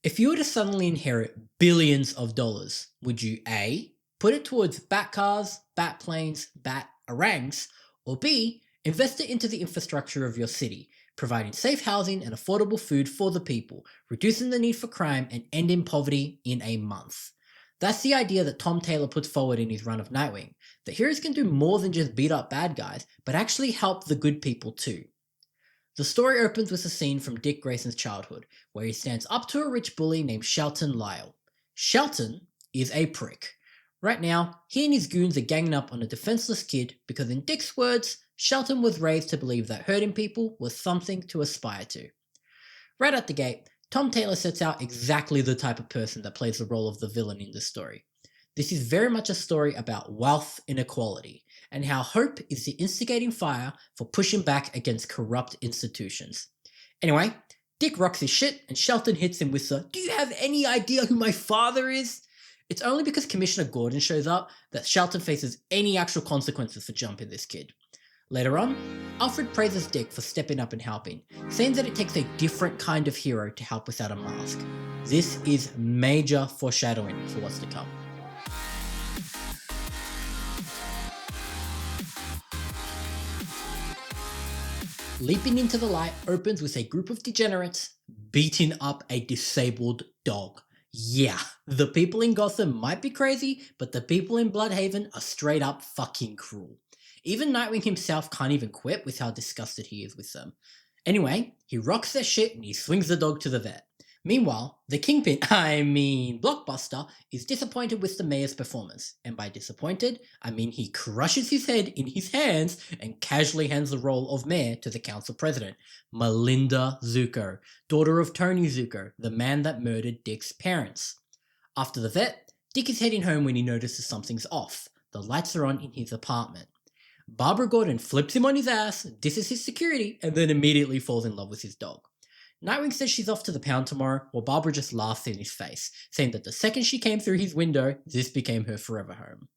If you were to suddenly inherit billions of dollars, would you A, put it towards bat cars, bat planes, bat orangs, or B, invest it into the infrastructure of your city, providing safe housing and affordable food for the people, reducing the need for crime and ending poverty in a month? That's the idea that Tom Taylor puts forward in his run of Nightwing, that heroes can do more than just beat up bad guys, but actually help the good people too. The story opens with a scene from Dick Grayson's childhood, where he stands up to a rich bully named Shelton Lyle. Shelton is a prick. Right now, he and his goons are ganging up on a defenseless kid because in Dick's words, Shelton was raised to believe that hurting people was something to aspire to. Right at the gate, Tom Taylor sets out exactly the type of person that plays the role of the villain in this story. This is very much a story about wealth inequality, and how hope is the instigating fire for pushing back against corrupt institutions. Anyway, Dick rocks his shit and Shelton hits him with the, "Do you have any idea who my father is?" It's only because Commissioner Gordon shows up that Shelton faces any actual consequences for jumping this kid. Later on, Alfred praises Dick for stepping up and helping, saying that it takes a different kind of hero to help without a mask. This is major foreshadowing for what's to come. Leaping into the Light opens with a group of degenerates beating up a disabled dog. Yeah, the people in Gotham might be crazy, but the people in Bludhaven are straight up fucking cruel. Even Nightwing himself can't even quit with how disgusted he is with them. Anyway, he rocks their shit and he swings the dog to the vet. Meanwhile, the Kingpin, Blockbuster, is disappointed with the mayor's performance. And by disappointed, I mean he crushes his head in his hands and casually hands the role of mayor to the council president, Melinda Zuko, daughter of Tony Zuko, the man that murdered Dick's parents. After the vet, Dick is heading home when he notices something's off. The lights are on in his apartment. Barbara Gordon flips him on his ass, disses his security, and then immediately falls in love with his dog. Nightwing says she's off to the pound tomorrow, while Barbara just laughs in his face, saying that the second she came through his window, this became her forever home.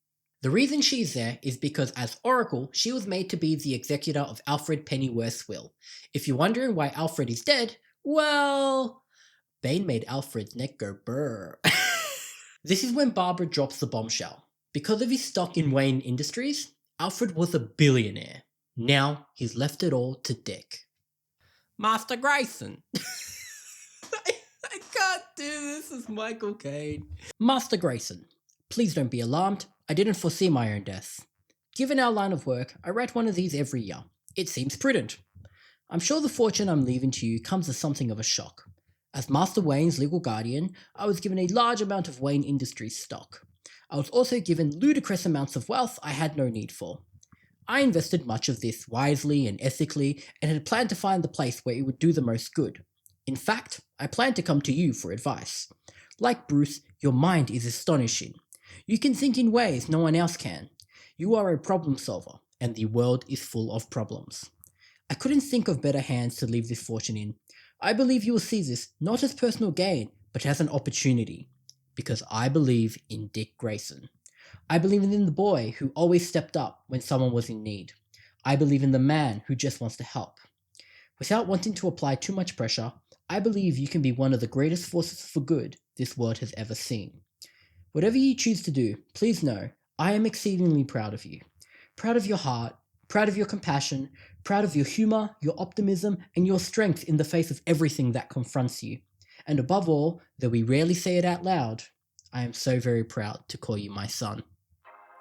The reason she's there is because as Oracle, she was made to be the executor of Alfred Pennyworth's will. If you're wondering why Alfred is dead, well, Bane made Alfred's neck go brrr. This is when Barbara drops the bombshell. Because of his stock in Wayne Industries, Alfred was a billionaire. Now he's left it all to Dick. Master Grayson. I can't do this as Michael Caine. Master Grayson, please don't be alarmed. I didn't foresee my own death. Given our line of work, I write one of these every year. It seems prudent. I'm sure the fortune I'm leaving to you comes as something of a shock. As Master Wayne's legal guardian, I was given a large amount of Wayne Industries stock. I was also given ludicrous amounts of wealth I had no need for. I invested much of this wisely and ethically and had planned to find the place where it would do the most good. In fact, I planned to come to you for advice. Like Bruce, your mind is astonishing. You can think in ways no one else can. You are a problem solver, and the world is full of problems. I couldn't think of better hands to leave this fortune in. I believe you will see this not as personal gain, but as an opportunity. Because I believe in Dick Grayson. I believe in the boy who always stepped up when someone was in need. I believe in the man who just wants to help. Without wanting to apply too much pressure, I believe you can be one of the greatest forces for good this world has ever seen. Whatever you choose to do, please know I am exceedingly proud of you. Proud of your heart, proud of your compassion, proud of your humor, your optimism, and your strength in the face of everything that confronts you. And above all, though we rarely say it out loud, I am so very proud to call you my son.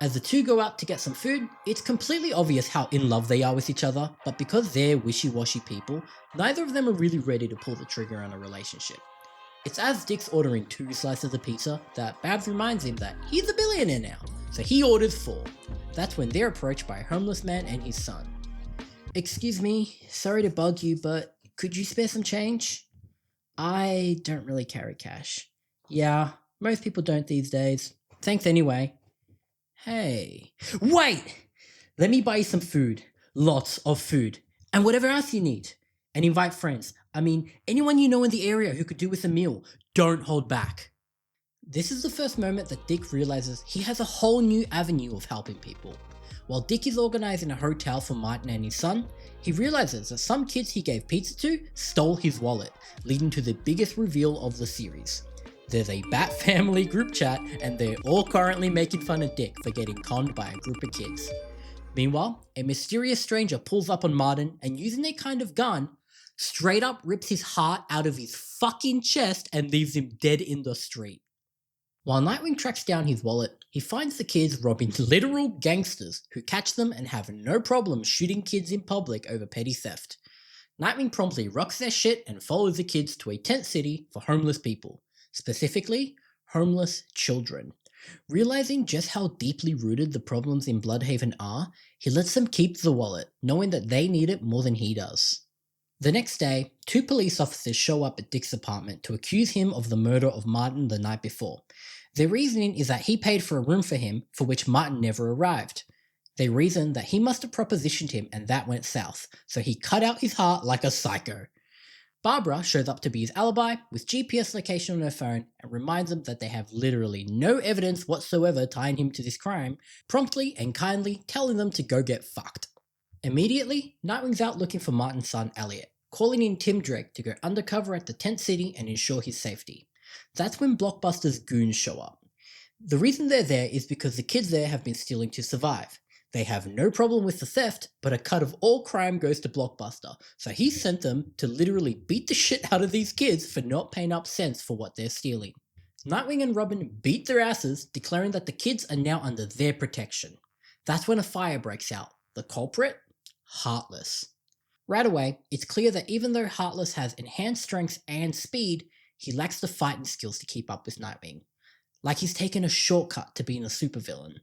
As the two go out to get some food, it's completely obvious how in love they are with each other, but because they're wishy-washy people, neither of them are really ready to pull the trigger on a relationship. It's as Dick's ordering 2 slices of pizza that Babs reminds him that he's a billionaire now, so he orders 4. That's when they're approached by a homeless man and his son. "Excuse me, sorry to bug you, but could you spare some change?" "I don't really carry cash." "Yeah, most people don't these days. Thanks anyway." "Hey, wait! Let me buy you some food. Lots of food. And whatever else you need. And invite friends. I mean, anyone you know in the area who could do with a meal. Don't hold back." This is the first moment that Dick realizes he has a whole new avenue of helping people. While Dick is organizing a hotel for Martin and his son, He realizes that some kids he gave pizza to stole his wallet, leading to the biggest reveal of the series. There's a Bat Family group chat, and they're all currently making fun of Dick for getting conned by a group of kids. Meanwhile, a mysterious stranger pulls up on Martin and, using a kind of gun, straight up rips his heart out of his fucking chest and leaves him dead in the street. While Nightwing tracks down his wallet, he finds the kids robbing literal gangsters who catch them and have no problem shooting kids in public over petty theft. Nightwing promptly rocks their shit and follows the kids to a tent city for homeless people, specifically homeless children. Realizing just how deeply rooted the problems in Bludhaven are, he lets them keep the wallet, knowing that they need it more than he does. The next day, 2 police officers show up at Dick's apartment to accuse him of the murder of Martin the night before. Their reasoning is that he paid for a room for him, for which Martin never arrived. They reason that he must have propositioned him and that went south, so he cut out his heart like a psycho. Barbara shows up to be his alibi with GPS location on her phone and reminds them that they have literally no evidence whatsoever tying him to this crime, promptly and kindly telling them to go get fucked. Immediately, Nightwing's out looking for Martin's son Elliot, calling in Tim Drake to go undercover at the tent city and ensure his safety. That's when Blockbuster's goons show up. The reason they're there is because the kids there have been stealing to survive. They have no problem with the theft, but a cut of all crime goes to Blockbuster, so he sent them to literally beat the shit out of these kids for not paying up cents for what they're stealing. Nightwing and Robin beat their asses, declaring that the kids are now under their protection. That's when a fire breaks out. The culprit? Heartless. Right away, it's clear that even though Heartless has enhanced strength and speed, he lacks the fighting skills to keep up with Nightwing. Like he's taken a shortcut to being a supervillain.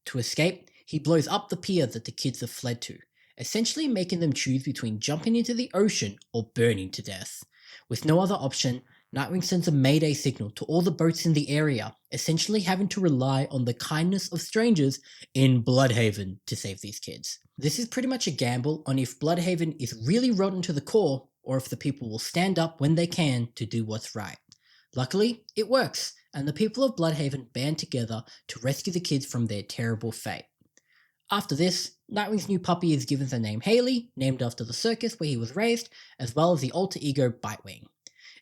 To escape, he blows up the pier that the kids have fled to, essentially making them choose between jumping into the ocean or burning to death. With no other option, Nightwing sends a mayday signal to all the boats in the area, essentially having to rely on the kindness of strangers in Bludhaven to save these kids. This is pretty much a gamble on if Bludhaven is really rotten to the core, or if the people will stand up when they can to do what's right. Luckily, it works, and the people of Bludhaven band together to rescue the kids from their terrible fate. After this, Nightwing's new puppy is given the name Haley, named after the circus where he was raised, as well as the alter ego Bitewing.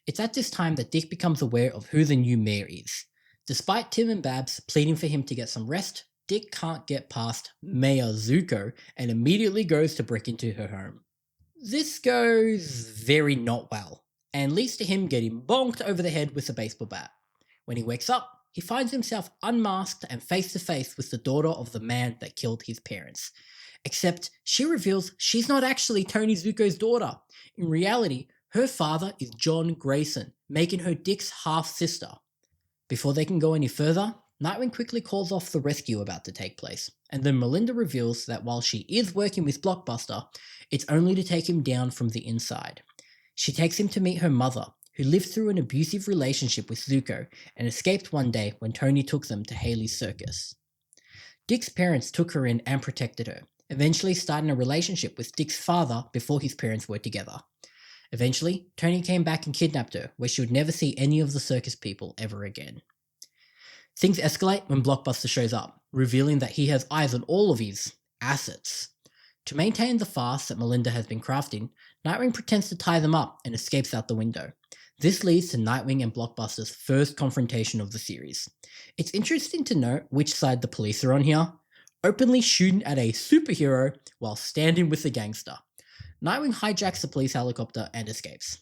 It's at this time that Dick becomes aware of who the new mayor is. Despite Tim and Babs pleading for him to get some rest, Dick can't get past Mayor Zuko and immediately goes to break into her home. This goes very not well, and leads to him getting bonked over the head with a baseball bat. When he wakes up, he finds himself unmasked and face to face with the daughter of the man that killed his parents. Except she reveals she's not actually Tony Zuko's daughter. In reality, her father is John Grayson, making her Dick's half-sister. Before they can go any further, Nightwing quickly calls off the rescue about to take place, and then Melinda reveals that while she is working with Blockbuster, it's only to take him down from the inside. She takes him to meet her mother, who lived through an abusive relationship with Zuko and escaped one day when Tony took them to Haley's circus. Dick's parents took her in and protected her, eventually starting a relationship with Dick's father before his parents were together. Eventually, Tony came back and kidnapped her, where she would never see any of the circus people ever again. Things escalate when Blockbuster shows up, revealing that he has eyes on all of his assets. To maintain the farce that Melinda has been crafting, Nightwing pretends to tie them up and escapes out the window. This leads to Nightwing and Blockbuster's first confrontation of the series. It's interesting to note which side the police are on here, openly shooting at a superhero while standing with a gangster. Nightwing hijacks the police helicopter and escapes.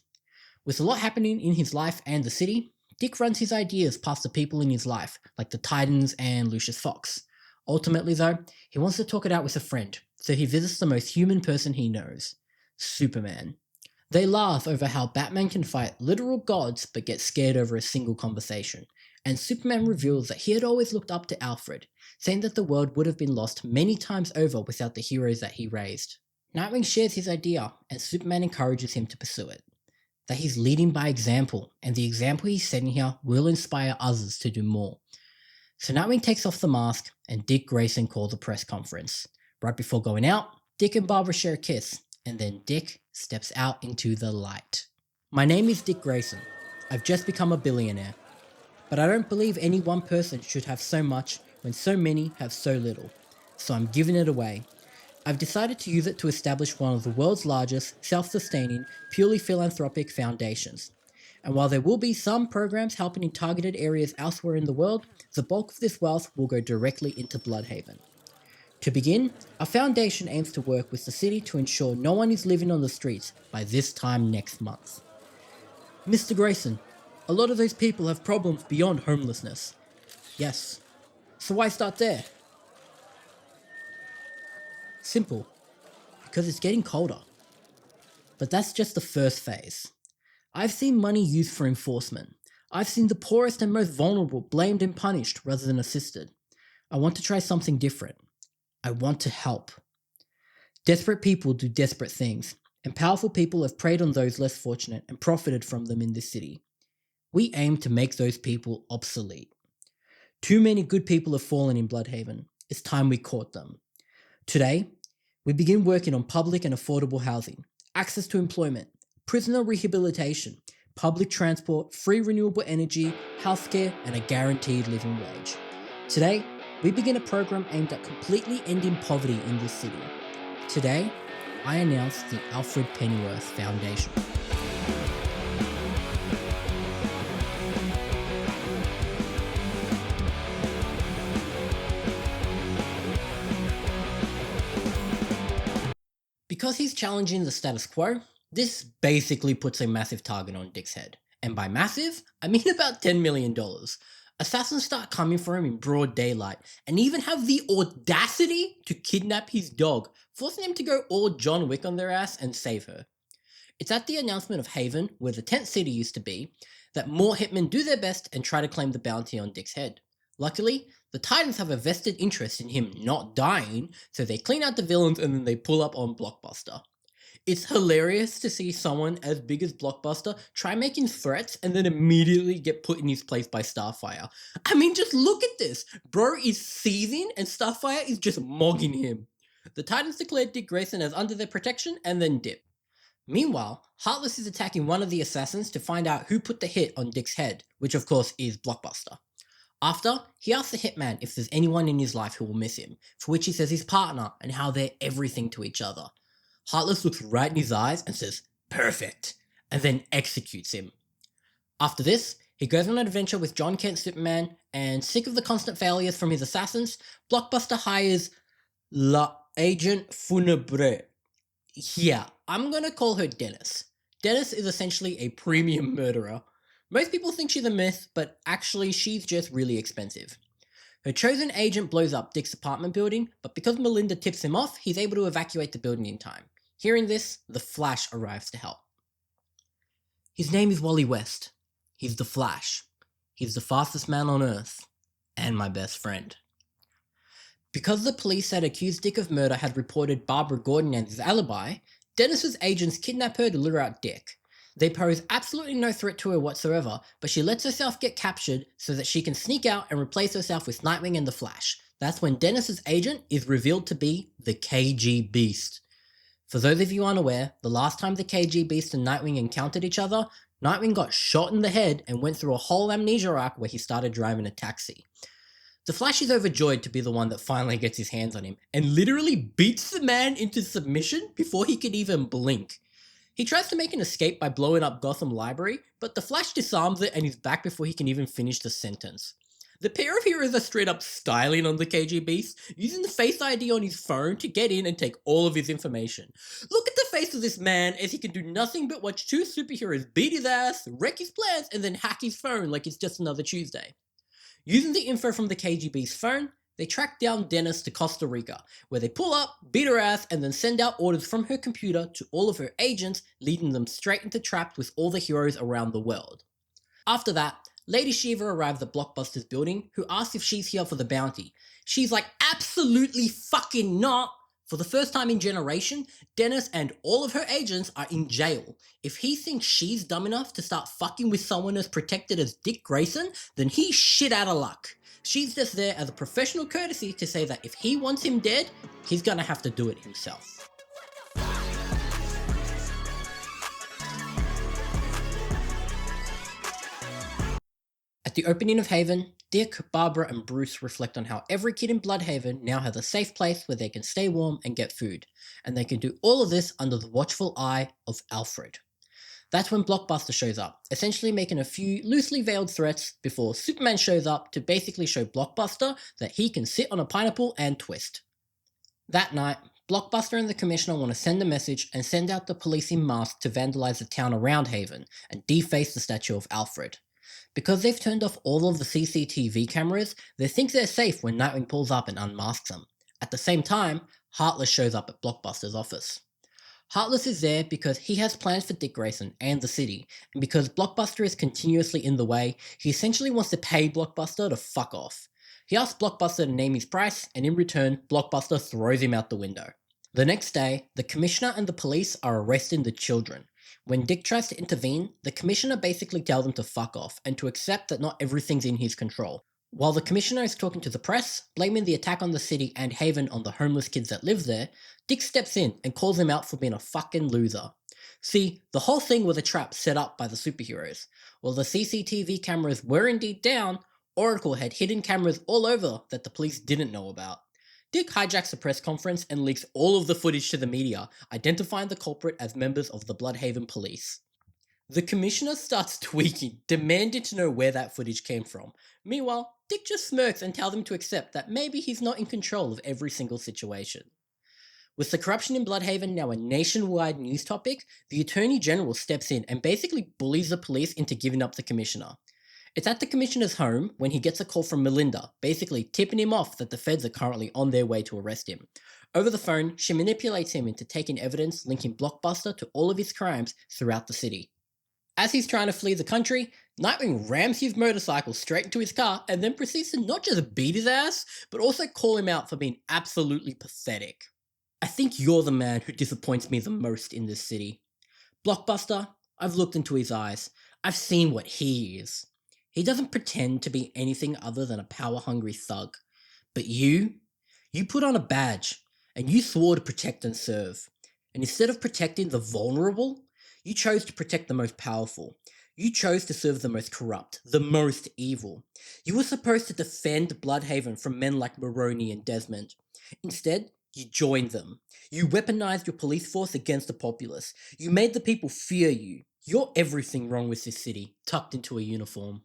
With a lot happening in his life and the city, Dick runs his ideas past the people in his life, like the Titans and Lucius Fox. Ultimately though, he wants to talk it out with a friend, so he visits the most human person he knows, Superman. They laugh over how Batman can fight literal gods but get scared over a single conversation, and Superman reveals that he had always looked up to Alfred, saying that the world would have been lost many times over without the heroes that he raised. Nightwing shares his idea, and Superman encourages him to pursue it. That he's leading by example, and the example he's setting here will inspire others to do more. So Nightwing takes off the mask, and Dick Grayson calls a press conference. Right before going out, Dick and Barbara share a kiss, and then Dick steps out into the light. My name is Dick Grayson. I've just become a billionaire. But I don't believe any one person should have so much when so many have so little. So I'm giving it away. I've decided to use it to establish one of the world's largest, self-sustaining, purely philanthropic foundations. And while there will be some programs helping in targeted areas elsewhere in the world, the bulk of this wealth will go directly into Bludhaven. To begin, our foundation aims to work with the city to ensure no one is living on the streets by this time next month. Mr. Grayson, a lot of those people have problems beyond homelessness. Yes. So why start there? Simple. Because it's getting colder. But that's just the first phase. I've seen money used for enforcement. I've seen the poorest and most vulnerable blamed and punished rather than assisted. I want to try something different. I want to help. Desperate people do desperate things, and powerful people have preyed on those less fortunate and profited from them in this city. We aim to make those people obsolete. Too many good people have fallen in Bludhaven. It's time we caught them. Today, we begin working on public and affordable housing, access to employment, prisoner rehabilitation, public transport, free renewable energy, healthcare, and a guaranteed living wage. Today, we begin a program aimed at completely ending poverty in this city. Today, I announce the Alfred Pennyworth Foundation. Because he's challenging the status quo, this basically puts a massive target on Dick's head. And by massive, I mean about $10 million. Assassins start coming for him in broad daylight, and even have the audacity to kidnap his dog, forcing him to go all John Wick on their ass and save her. It's at the announcement of Haven, where the tent city used to be, that more hitmen do their best and try to claim the bounty on Dick's head. Luckily, the Titans have a vested interest in him not dying, so they clean out the villains and then they pull up on Blockbuster. It's hilarious to see someone as big as Blockbuster try making threats and then immediately get put in his place by Starfire. I mean, just look at this. Bro is seething and Starfire is just mogging him. The Titans declared Dick Grayson as under their protection and then dip. Meanwhile, Heartless is attacking one of the assassins to find out who put the hit on Dick's head, which of course is Blockbuster. After, he asks the hitman if there's anyone in his life who will miss him, for which he says his partner and how they're everything to each other. Heartless looks right in his eyes and says, "Perfect," and then executes him. After this, he goes on an adventure with John Kent Superman, and sick of the constant failures from his assassins, Blockbuster hires La Agent Funebre. Yeah, I'm gonna call her Dennis. Dennis is essentially a premium murderer. Most people think she's a myth, but actually she's just really expensive. Her chosen agent blows up Dick's apartment building, but because Melinda tips him off, he's able to evacuate the building in time. Hearing this, the Flash arrives to help. His name is Wally West. He's the Flash. He's the fastest man on Earth. And my best friend. Because the police that accused Dick of murder had reported Barbara Gordon as his alibi, Dennis's agents kidnap her to lure out Dick. They pose absolutely no threat to her whatsoever, but she lets herself get captured so that she can sneak out and replace herself with Nightwing and the Flash. That's when Dennis's agent is revealed to be the KG Beast. For those of you unaware, the last time the KG Beast and Nightwing encountered each other, Nightwing got shot in the head and went through a whole amnesia arc where he started driving a taxi. The Flash is overjoyed to be the one that finally gets his hands on him, and literally beats the man into submission before he could even blink. He tries to make an escape by blowing up Gotham Library, but the Flash disarms it and is back before he can even finish the sentence. The pair of heroes are straight up styling on the KG Beast, using the Face ID on his phone to get in and take all of his information. Look at the face of this man as he can do nothing but watch two superheroes beat his ass, wreck his plans, and then hack his phone like it's just another Tuesday. Using the info from the KGB's phone, they track down Dennis to Costa Rica, where they pull up, beat her ass, and then send out orders from her computer to all of her agents, leading them straight into traps with all the heroes around the world. After that, Lady Shiva arrives at Blockbuster's building, who asks if she's here for the bounty. She's like, absolutely fucking not! For the first time in generation, Dennis and all of her agents are in jail. If he thinks she's dumb enough to start fucking with someone as protected as Dick Grayson, then he's shit out of luck. She's just there as a professional courtesy to say that if he wants him dead, he's gonna have to do it himself. At the opening of Haven, Dick, Barbara, and Bruce reflect on how every kid in Bludhaven now has a safe place where they can stay warm and get food, and they can do all of this under the watchful eye of Alfred. That's when Blockbuster shows up, essentially making a few loosely veiled threats before Superman shows up to basically show Blockbuster that he can sit on a pineapple and twist. That night, Blockbuster and the Commissioner want to send a message and send out the police in masks to vandalize the town around Haven and deface the statue of Alfred. Because they've turned off all of the CCTV cameras, they think they're safe when Nightwing pulls up and unmasks them. At the same time, Heartless shows up at Blockbuster's office. Heartless is there because he has plans for Dick Grayson and the city, and because Blockbuster is continuously in the way, he essentially wants to pay Blockbuster to fuck off. He asks Blockbuster to name his price, and in return, Blockbuster throws him out the window. The next day, the Commissioner and the police are arresting the children. When Dick tries to intervene, the Commissioner basically tells him to fuck off and to accept that not everything's in his control. While the Commissioner is talking to the press, blaming the attack on the city and Haven on the homeless kids that live there, Dick steps in and calls him out for being a fucking loser. See, the whole thing was a trap set up by the superheroes. While the CCTV cameras were indeed down, Oracle had hidden cameras all over that the police didn't know about. Dick hijacks a press conference and leaks all of the footage to the media, identifying the culprit as members of the Bludhaven police. The Commissioner starts tweaking, demanding to know where that footage came from. Meanwhile, Dick just smirks and tells him to accept that maybe he's not in control of every single situation. With the corruption in Bludhaven now a nationwide news topic, the Attorney General steps in and basically bullies the police into giving up the Commissioner. It's at the Commissioner's home when he gets a call from Melinda, basically tipping him off that the feds are currently on their way to arrest him. Over the phone, she manipulates him into taking evidence linking Blockbuster to all of his crimes throughout the city. As he's trying to flee the country, Nightwing rams his motorcycle straight into his car and then proceeds to not just beat his ass, but also call him out for being absolutely pathetic. I think you're the man who disappoints me the most in this city. Blockbuster, I've looked into his eyes. I've seen what he is. He doesn't pretend to be anything other than a power-hungry thug. But you put on a badge, and you swore to protect and serve. And instead of protecting the vulnerable, you chose to protect the most powerful. You chose to serve the most corrupt, the most evil. You were supposed to defend Bludhaven from men like Maroney and Desmond. Instead, you joined them. You weaponized your police force against the populace. You made the people fear you. You're everything wrong with this city, tucked into a uniform.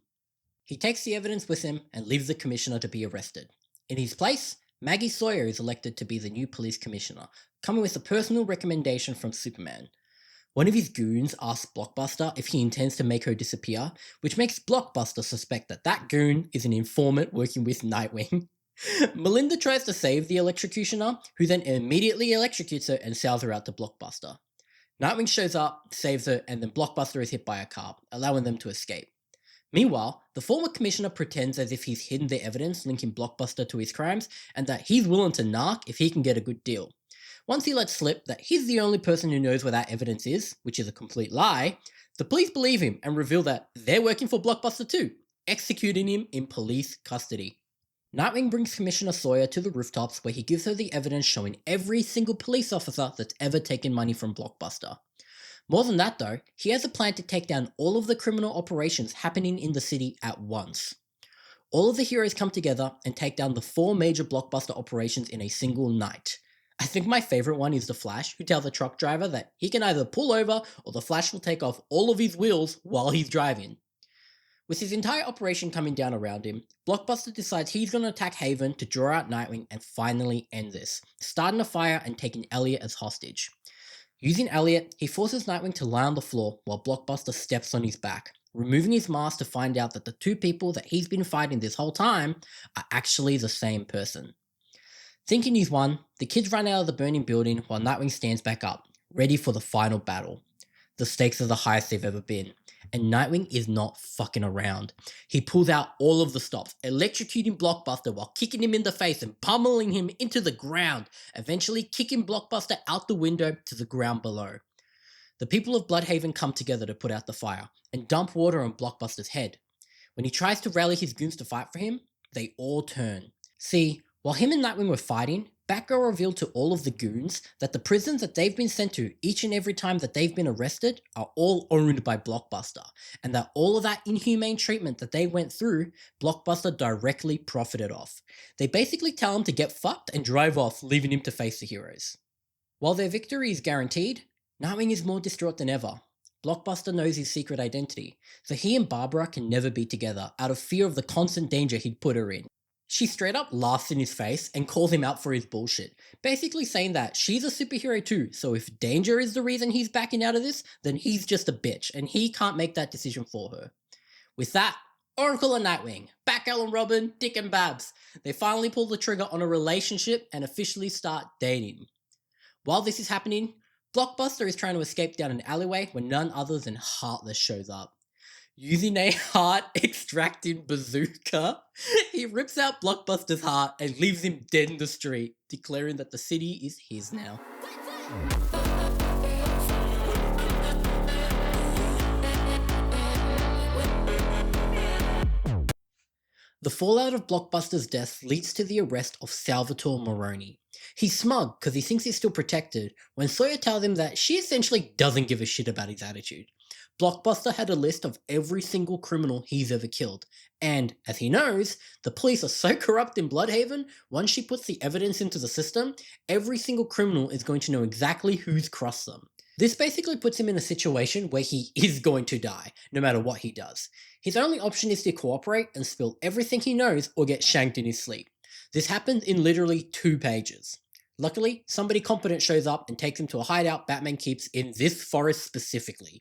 He takes the evidence with him and leaves the Commissioner to be arrested. In his place, Maggie Sawyer is elected to be the new police commissioner, coming with a personal recommendation from Superman. One of his goons asks Blockbuster if he intends to make her disappear, which makes Blockbuster suspect that that goon is an informant working with Nightwing. Melinda tries to save the electrocutioner, who then immediately electrocutes her and sells her out to Blockbuster. Nightwing shows up, saves her, and then Blockbuster is hit by a car, allowing them to escape. Meanwhile, the former commissioner pretends as if he's hidden the evidence linking Blockbuster to his crimes and that he's willing to narc if he can get a good deal. Once he lets slip that he's the only person who knows where that evidence is, which is a complete lie, the police believe him and reveal that they're working for Blockbuster too, executing him in police custody. Nightwing brings Commissioner Sawyer to the rooftops where he gives her the evidence showing every single police officer that's ever taken money from Blockbuster. More than that though, he has a plan to take down all of the criminal operations happening in the city at once. All of the heroes come together and take down the 4 major Blockbuster operations in a single night. I think my favourite one is the Flash, who tells the truck driver that he can either pull over or the Flash will take off all of his wheels while he's driving. With his entire operation coming down around him, Blockbuster decides he's going to attack Haven to draw out Nightwing and finally end this, starting a fire and taking Elliot as hostage. Using Elliot, he forces Nightwing to lie on the floor while Blockbuster steps on his back, removing his mask to find out that the 2 people that he's been fighting this whole time are actually the same person. Thinking he's won, the kids run out of the burning building while Nightwing stands back up, ready for the final battle. The stakes are the highest they've ever been, and Nightwing is not fucking around. He pulls out all of the stops, electrocuting Blockbuster while kicking him in the face and pummeling him into the ground, eventually kicking Blockbuster out the window to the ground below. The people of Bludhaven come together to put out the fire and dump water on Blockbuster's head. When he tries to rally his goons to fight for him, they all turn. See, while him and Nightwing were fighting, Batgirl revealed to all of the goons that the prisons that they've been sent to each and every time that they've been arrested are all owned by Blockbuster, and that all of that inhumane treatment that they went through, Blockbuster directly profited off. They basically tell him to get fucked and drive off, leaving him to face the heroes. While their victory is guaranteed, Nightwing is more distraught than ever. Blockbuster knows his secret identity, so he and Barbara can never be together out of fear of the constant danger he'd put her in. She straight up laughs in his face and calls him out for his bullshit, basically saying that she's a superhero too, so if danger is the reason he's backing out of this, then he's just a bitch, and he can't make that decision for her. With that, Oracle and Nightwing, Batgirl and Robin, Dick and Babs, they finally pull the trigger on a relationship and officially start dating. While this is happening, Blockbuster is trying to escape down an alleyway when none other than Heartless shows up. Using a heart-extracting bazooka, he rips out Blockbuster's heart and leaves him dead in the street, declaring that the city is his now. The fallout of Blockbuster's death leads to the arrest of Salvatore Maroni. He's smug because he thinks he's still protected, when Sawyer tells him that she essentially doesn't give a shit about his attitude. Blockbuster had a list of every single criminal he's ever killed, and, as he knows, the police are so corrupt in Bludhaven, once she puts the evidence into the system, every single criminal is going to know exactly who's crossed them. This basically puts him in a situation where he is going to die, no matter what he does. His only option is to cooperate and spill everything he knows or get shanked in his sleep. This happens in literally 2 pages. Luckily, somebody competent shows up and takes him to a hideout Batman keeps in this forest specifically.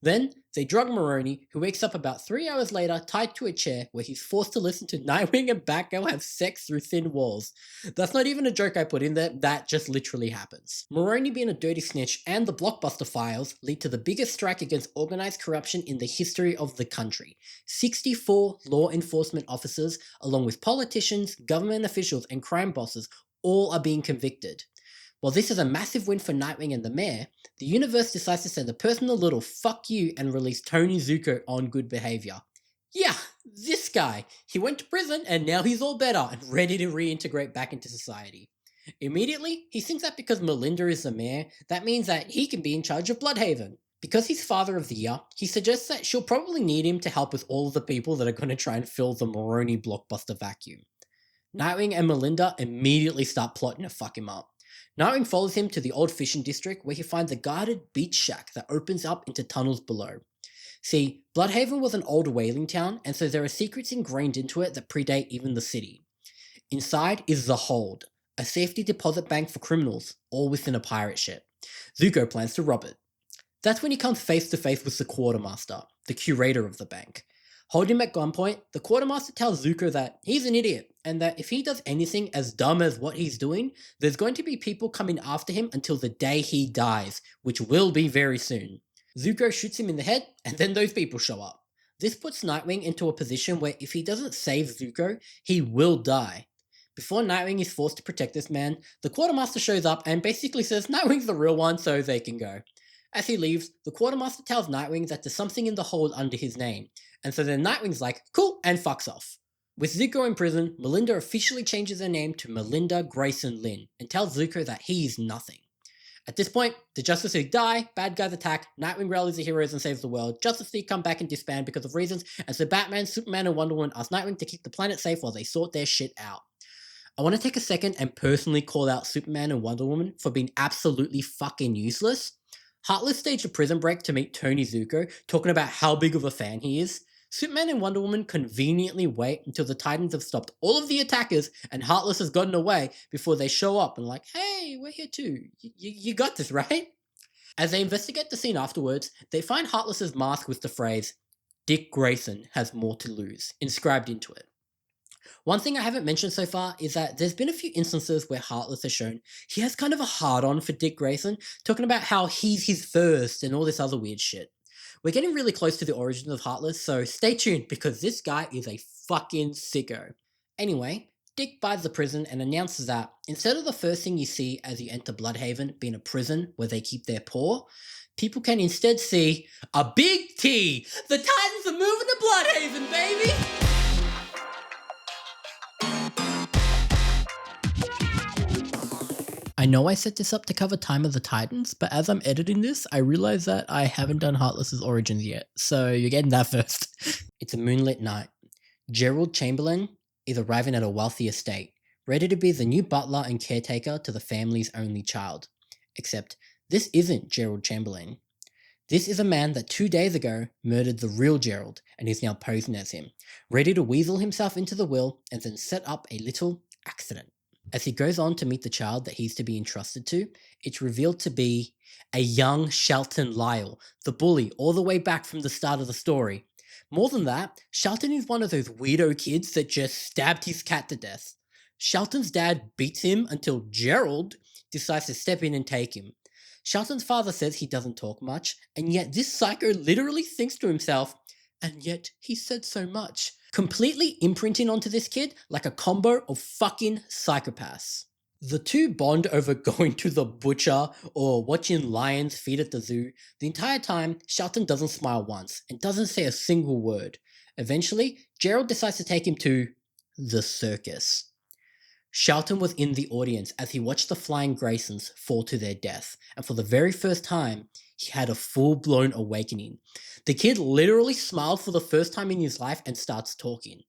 Then, they drug Maroni, who wakes up about 3 hours later tied to a chair where he's forced to listen to Nightwing and Batgirl have sex through thin walls. That's not even a joke I put in there, that just literally happens. Maroni being a dirty snitch and the Blockbuster files lead to the biggest strike against organized corruption in the history of the country. 64 law enforcement officers, along with politicians, government officials, and crime bosses, all are being convicted. While this is a massive win for Nightwing and the mayor, the universe decides to send a personal little fuck you and release Tony Zuko on good behavior. Yeah, this guy. He went to prison and now he's all better and ready to reintegrate back into society. Immediately, he thinks that because Melinda is the mayor, that means that he can be in charge of Bludhaven. Because he's Father of the Year, he suggests that she'll probably need him to help with all of the people that are going to try and fill the Maroni Blockbuster vacuum. Nightwing and Melinda immediately start plotting to fuck him up. Nightwing follows him to the old fishing district where he finds a guarded beach shack that opens up into tunnels below. See, Bludhaven was an old whaling town, and so there are secrets ingrained into it that predate even the city. Inside is the Hold, a safety deposit bank for criminals, all within a pirate ship. Zuko plans to rob it. That's when he comes face to face with the quartermaster, the curator of the bank. Holding him at gunpoint, the quartermaster tells Zuko that he's an idiot, and that if he does anything as dumb as what he's doing, there's going to be people coming after him until the day he dies, which will be very soon. Zuko shoots him in the head, and then those people show up. This puts Nightwing into a position where if he doesn't save Zuko, he will die. Before Nightwing is forced to protect this man, the quartermaster shows up and basically says Nightwing's the real one, so they can go. As he leaves, the quartermaster tells Nightwing that there's something in the hold under his name, and so then Nightwing's like, cool, and fucks off. With Zuko in prison, Melinda officially changes her name to Melinda Grayson Lynn, and tells Zuko that he is nothing. At this point, the Justice League die, bad guys attack, Nightwing rallies the heroes and saves the world, Justice League come back and disband because of reasons, and so Batman, Superman, and Wonder Woman ask Nightwing to keep the planet safe while they sort their shit out. I want to take a second and personally call out Superman and Wonder Woman for being absolutely fucking useless. Heartless staged a prison break to meet Tony Zuko, talking about how big of a fan he is. Superman and Wonder Woman conveniently wait until the Titans have stopped all of the attackers and Heartless has gotten away before they show up and like, hey, we're here too. You got this, right? As they investigate the scene afterwards, they find Heartless's mask with the phrase, Dick Grayson has more to lose, inscribed into it. One thing I haven't mentioned so far is that there's been a few instances where Heartless has shown he has kind of a hard-on for Dick Grayson, talking about how he's his first and all this other weird shit. We're getting really close to the origins of Heartless, so stay tuned because this guy is a fucking sicko. Anyway, Dick buys the prison and announces that instead of the first thing you see as you enter Bludhaven being a prison where they keep their poor, people can instead see a big T! The Titans are moving to Bludhaven, baby! I know I set this up to cover Time of the Titans, but as I'm editing this, I realize that I haven't done Heartless's origins yet, so you're getting that first. It's a moonlit night. Gerald Chamberlain is arriving at a wealthy estate, ready to be the new butler and caretaker to the family's only child. Except, this isn't Gerald Chamberlain. This is a man that 2 days ago murdered the real Gerald and is now posing as him, ready to weasel himself into the will and then set up a little accident. As he goes on to meet the child that he's to be entrusted to, it's revealed to be a young Shelton Lyle, the bully all the way back from the start of the story. More than that, Shelton is one of those weirdo kids that just stabbed his cat to death. Shelton's dad beats him until Gerald decides to step in and take him. Shelton's father says he doesn't talk much, and yet this psycho literally thinks to himself, and yet he said so much, completely imprinting onto this kid like a combo of fucking psychopaths. The two bond over going to the butcher or watching lions feed at the zoo. The entire time, Shelton doesn't smile once and doesn't say a single word. Eventually, Gerald decides to take him to the circus. Shelton was in the audience as he watched the flying Graysons fall to their death, and for the very first time, he had a full-blown awakening. The kid literally smiled for the first time in his life and starts talking.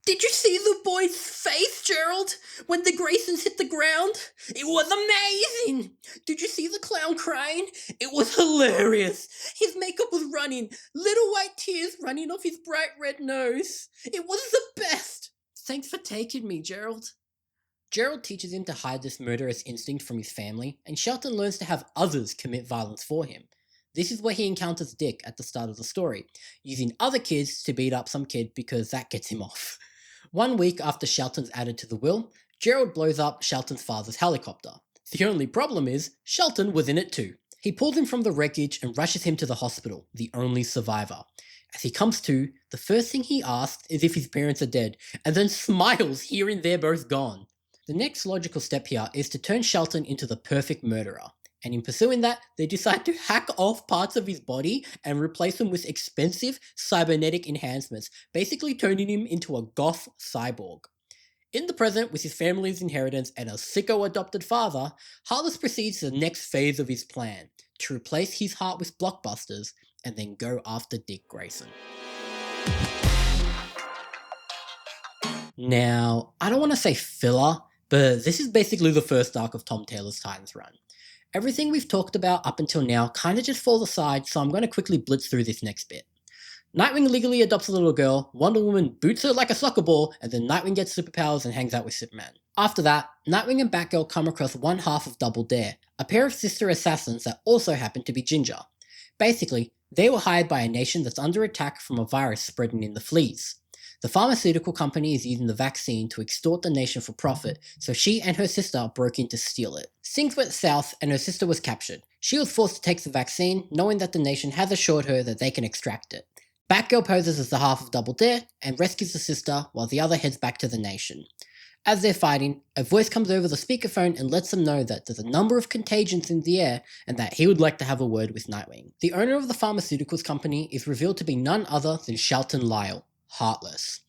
Did you see the boy's face, Gerald, when the Graysons hit the ground? It was amazing! Did you see the clown crying? It was hilarious! His makeup was running, little white tears running off his bright red nose. It was the best! Thanks for taking me, Gerald. Gerald teaches him to hide this murderous instinct from his family, and Shelton learns to have others commit violence for him. This is where he encounters Dick at the start of the story, using other kids to beat up some kid because that gets him off. 1 week after Shelton's added to the will, Gerald blows up Shelton's father's helicopter. The only problem is, Shelton was in it too. He pulls him from the wreckage and rushes him to the hospital, the only survivor. As he comes to, the first thing he asks is if his parents are dead, and then smiles hearing they're both gone. The next logical step here is to turn Shelton into the perfect murderer, and in pursuing that, they decide to hack off parts of his body and replace them with expensive cybernetic enhancements, basically turning him into a goth cyborg. In the present, with his family's inheritance and a sicko adopted father, Heartless proceeds to the next phase of his plan, to replace his heart with blockbusters and then go after Dick Grayson. Now, I don't want to say filler, but this is basically the first arc of Tom Taylor's Titans run. Everything we've talked about up until now kind of just falls aside, so I'm going to quickly blitz through this next bit. Nightwing legally adopts a little girl, Wonder Woman boots her like a soccer ball, and then Nightwing gets superpowers and hangs out with Superman. After that, Nightwing and Batgirl come across one half of Double Dare, a pair of sister assassins that also happen to be ginger. Basically, they were hired by a nation that's under attack from a virus spreading in the fleas. The pharmaceutical company is using the vaccine to extort the nation for profit, so she and her sister broke in to steal it. Things went south and her sister was captured. She was forced to take the vaccine, knowing that the nation has assured her that they can extract it. Batgirl poses as the half of Double Dare and rescues the sister while the other heads back to the nation. As they're fighting, a voice comes over the speakerphone and lets them know that there's a number of contagions in the air and that he would like to have a word with Nightwing. The owner of the pharmaceuticals company is revealed to be none other than Shelton Lyle, Heartless.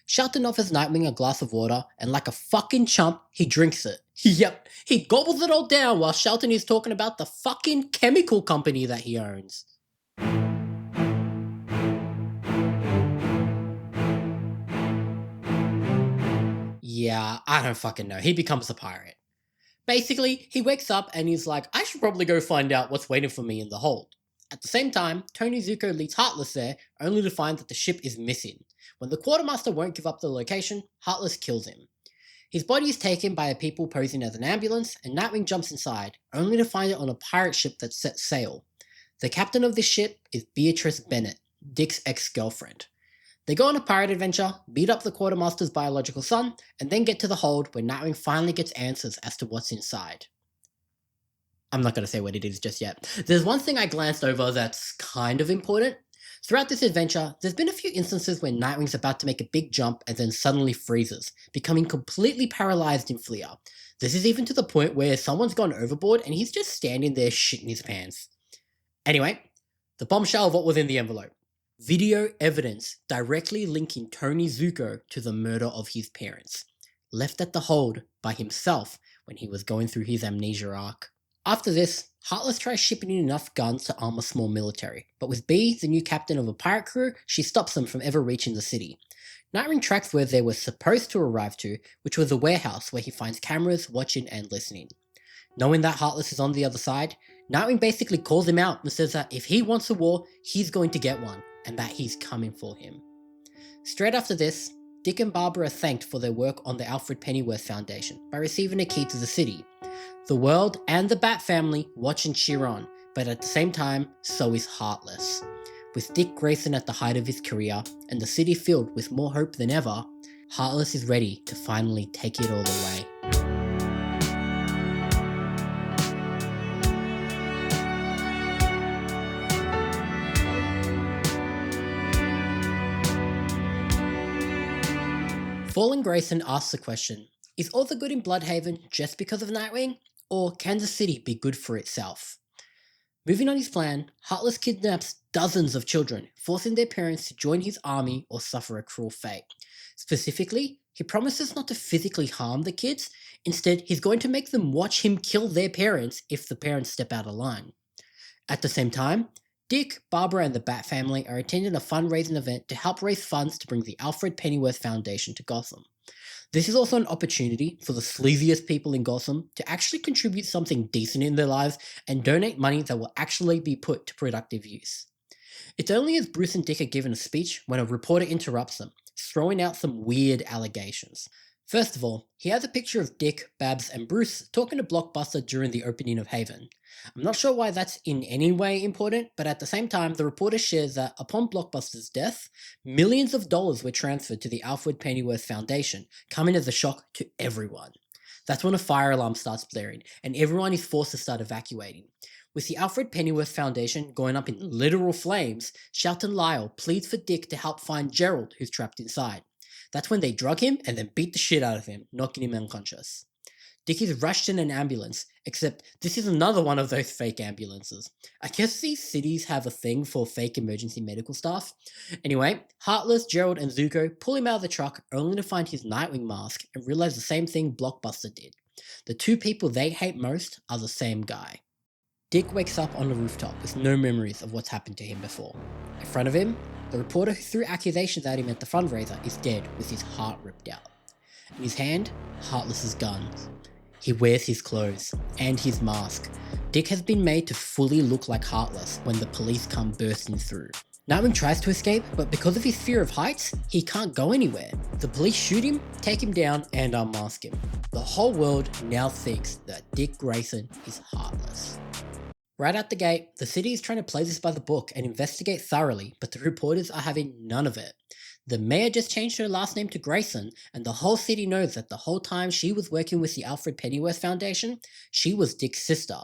Shelton offers Nightwing a glass of water, and like a fucking chump, he drinks it. Yep, he gobbles it all down while Shelton is talking about the fucking chemical company that he owns. Yeah, I don't fucking know. He becomes a pirate. Basically, he wakes up and he's like, I should probably go find out what's waiting for me in the hold. At the same time, Tony Zuko leads Heartless there, only to find that the ship is missing. When the quartermaster won't give up the location, Heartless kills him. His body is taken by a people posing as an ambulance, and Nightwing jumps inside, only to find it on a pirate ship that sets sail. The captain of this ship is Beatrice Bennett, Dick's ex-girlfriend. They go on a pirate adventure, beat up the quartermaster's biological son, and then get to the hold where Nightwing finally gets answers as to what's inside. I'm not going to say what it is just yet. There's one thing I glanced over that's kind of important. Throughout this adventure, there's been a few instances where Nightwing's about to make a big jump and then suddenly freezes, becoming completely paralyzed in Fleer. This is even to the point where someone's gone overboard and he's just standing there shitting his pants. Anyway, the bombshell of what was in the envelope. Video evidence directly linking Tony Zuko to the murder of his parents. left at the hold by himself when he was going through his amnesia arc. After this, Heartless tries shipping in enough guns to arm a small military, but with B, the new captain of a pirate crew, she stops them from ever reaching the city. Nightwing tracks where they were supposed to arrive to, which was a warehouse where he finds cameras watching and listening. Knowing that Heartless is on the other side, Nightwing basically calls him out and says that if he wants a war, he's going to get one, and that he's coming for him. Straight after this, Dick and Barbara are thanked for their work on the Alfred Pennyworth Foundation by receiving a key to the city. The world and the Bat family watch and cheer on, but at the same time, so is Heartless. With Dick Grayson at the height of his career, and the city filled with more hope than ever, Heartless is ready to finally take it all away. Fallen Grayson asks the question, is all the good in Bludhaven just because of Nightwing, or can the city be good for itself? Moving on his plan, Heartless kidnaps dozens of children, forcing their parents to join his army or suffer a cruel fate. Specifically, he promises not to physically harm the kids, instead he's going to make them watch him kill their parents if the parents step out of line. At the same time, Dick, Barbara and the Bat family are attending a fundraising event to help raise funds to bring the Alfred Pennyworth Foundation to Gotham. This is also an opportunity for the sleaziest people in Gotham to actually contribute something decent in their lives and donate money that will actually be put to productive use. It's only as Bruce and Dick are given a speech when a reporter interrupts them, throwing out some weird allegations. First of all, he has a picture of Dick, Babs and Bruce talking to Blockbuster during the opening of Haven. I'm not sure why that's in any way important, but at the same time, the reporter shares that upon Blockbuster's death, millions of dollars were transferred to the Alfred Pennyworth Foundation, coming as a shock to everyone. That's when a fire alarm starts blaring, and everyone is forced to start evacuating. With the Alfred Pennyworth Foundation going up in literal flames, Shelton Lyle pleads for Dick to help find Gerald, who's trapped inside. That's when they drug him and then beat the shit out of him, knocking him unconscious. Dick is rushed in an ambulance, except this is another one of those fake ambulances. I guess these cities have a thing for fake emergency medical staff. Anyway, Heartless, Gerald and Zuko pull him out of the truck only to find his Nightwing mask and realize the same thing Blockbuster did. The two people they hate most are the same guy. Dick wakes up on the rooftop with no memories of what's happened to him before. In front of him, the reporter who threw accusations at him at the fundraiser is dead with his heart ripped out. In his hand, Heartless's guns. He wears his clothes and his mask. Dick has been made to fully look like Heartless when the police come bursting through. Nightwing tries to escape, but because of his fear of heights, he can't go anywhere. The police shoot him, take him down, and unmask him. The whole world now thinks that Dick Grayson is Heartless. Right out the gate, the city is trying to play this by the book and investigate thoroughly, but the reporters are having none of it. The mayor just changed her last name to Grayson, and the whole city knows that the whole time she was working with the Alfred Pennyworth Foundation, she was Dick's sister.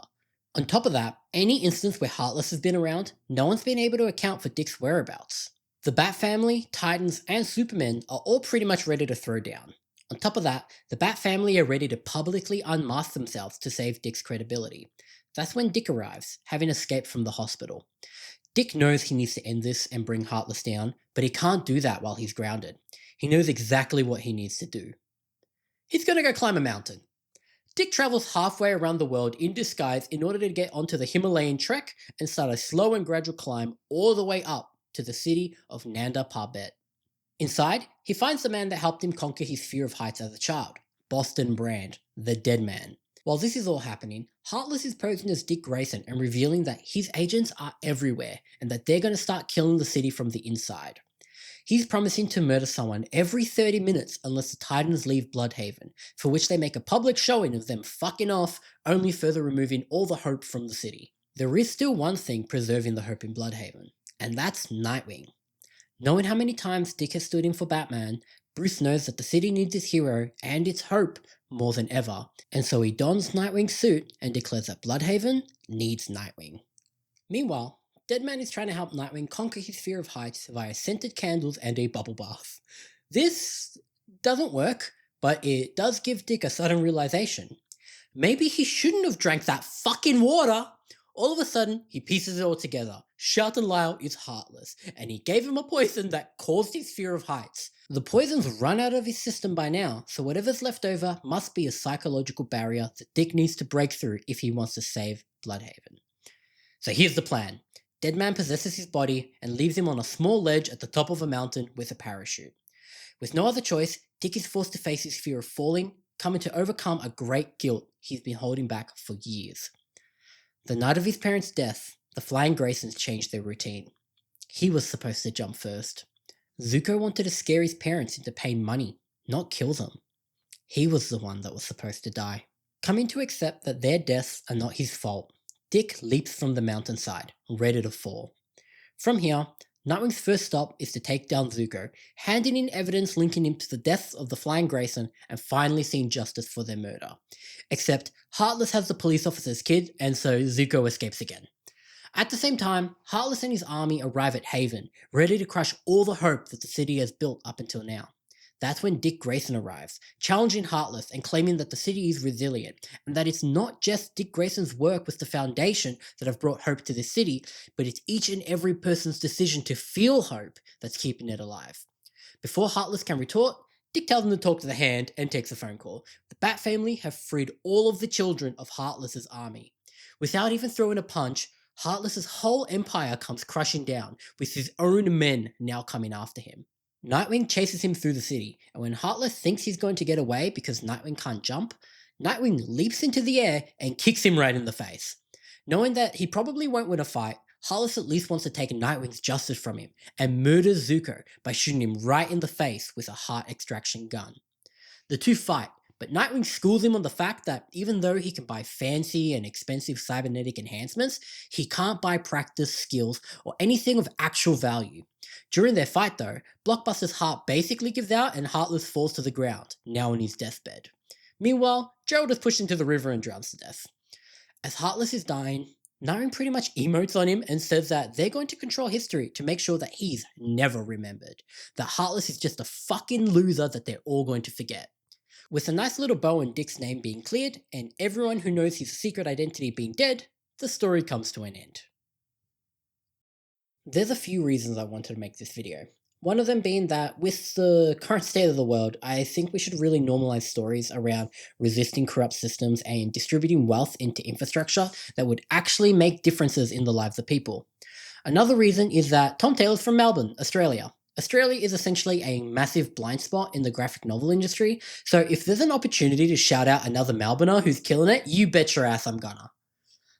On top of that, any instance where Heartless has been around, no one's been able to account for Dick's whereabouts. The Bat family, Titans, and Superman are all pretty much ready to throw down. On top of that, the Bat family are ready to publicly unmask themselves to save Dick's credibility. That's when Dick arrives, having escaped from the hospital. Dick knows he needs to end this and bring Heartless down, but he can't do that while he's grounded. He knows exactly what he needs to do. He's gonna go climb a mountain. Dick travels halfway around the world in disguise in order to get onto the Himalayan trek and start a slow and gradual climb all the way up to the city of Nanda Parbat. Inside, he finds the man that helped him conquer his fear of heights as a child, Boston Brand, the Dead Man. While this is all happening, Heartless is posing as Dick Grayson and revealing that his agents are everywhere and that they're going to start killing the city from the inside. He's promising to murder someone every 30 minutes unless the Titans leave Bludhaven, for which they make a public showing of them fucking off, only further removing all the hope from the city. There is still one thing preserving the hope in Bludhaven, and that's Nightwing. Knowing how many times Dick has stood in for Batman, Bruce knows that the city needs its hero and its hope more than ever, and so he dons Nightwing's suit and declares that Bludhaven needs Nightwing. Meanwhile, Deadman is trying to help Nightwing conquer his fear of heights via scented candles and a bubble bath. This doesn't work, but it does give Dick a sudden realization. Maybe he shouldn't have drank that fucking water, All of a sudden, he pieces it all together. Shout and Lyle is Heartless, and he gave him a poison that caused his fear of heights. The poison's run out of his system by now, so whatever's left over must be a psychological barrier that Dick needs to break through if he wants to save Bludhaven. So here's the plan. Deadman possesses his body and leaves him on a small ledge at the top of a mountain with a parachute. With no other choice, Dick is forced to face his fear of falling, coming to overcome a great guilt he's been holding back for years. The night of his parents' death, the Flying Graysons changed their routine. He was supposed to jump first. Zuko wanted to scare his parents into paying money, not kill them. He was the one that was supposed to die. Coming to accept that their deaths are not his fault, Dick leaps from the mountainside, ready to fall. From here, Nightwing's first stop is to take down Zuko, handing in evidence linking him to the deaths of the Flying Grayson and finally seeing justice for their murder. Except, Heartless has the police officer's kid, and so Zuko escapes again. At the same time, Heartless and his army arrive at Haven, ready to crush all the hope that the city has built up until now. That's when Dick Grayson arrives, challenging Heartless and claiming that the city is resilient, and that it's not just Dick Grayson's work with the Foundation that have brought hope to the city, but it's each and every person's decision to feel hope that's keeping it alive. Before Heartless can retort, Dick tells him to talk to the Hand and takes a phone call. The Bat family have freed all of the children of Heartless's army. Without even throwing a punch, Heartless's whole empire comes crushing down, with his own men now coming after him. Nightwing chases him through the city, and when Heartless thinks he's going to get away because Nightwing can't jump, Nightwing leaps into the air and kicks him right in the face. Knowing that he probably won't win a fight, Heartless at least wants to take Nightwing's justice from him and murders Zuko by shooting him right in the face with a heart extraction gun. The two fight, but Nightwing schools him on the fact that even though he can buy fancy and expensive cybernetic enhancements, he can't buy practice, skills, or anything of actual value. During their fight though, Blockbuster's heart basically gives out and Heartless falls to the ground, now on his deathbed. Meanwhile, Gerald is pushed into the river and drowns to death. As Heartless is dying, Nightwing pretty much emotes on him and says that they're going to control history to make sure that he's never remembered. That Heartless is just a fucking loser that they're all going to forget. With a nice little bow on Dick's name being cleared, and everyone who knows his secret identity being dead, the story comes to an end. There's a few reasons I wanted to make this video. One of them being that with the current state of the world, I think we should really normalize stories around resisting corrupt systems and distributing wealth into infrastructure that would actually make differences in the lives of people. Another reason is that Tom Taylor's from Melbourne, Australia. Australia is essentially a massive blind spot in the graphic novel industry, so if there's an opportunity to shout out another Melbourner who's killing it, you bet your ass I'm gonna.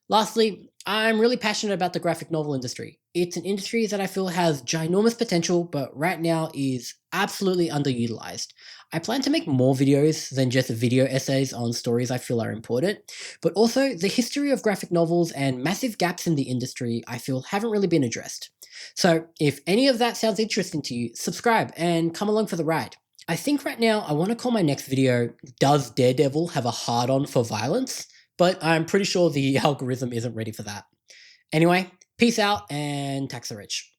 Lastly, I'm really passionate about the graphic novel industry. It's an industry that I feel has ginormous potential, but right now is absolutely underutilized. I plan to make more videos than just video essays on stories I feel are important, but also the history of graphic novels and massive gaps in the industry I feel haven't really been addressed. So if any of that sounds interesting to you, subscribe and come along for the ride. I think right now I want to call my next video, Does Daredevil Have a Hard-On for Violence? But I'm pretty sure the algorithm isn't ready for that. Anyway, peace out and tax the rich.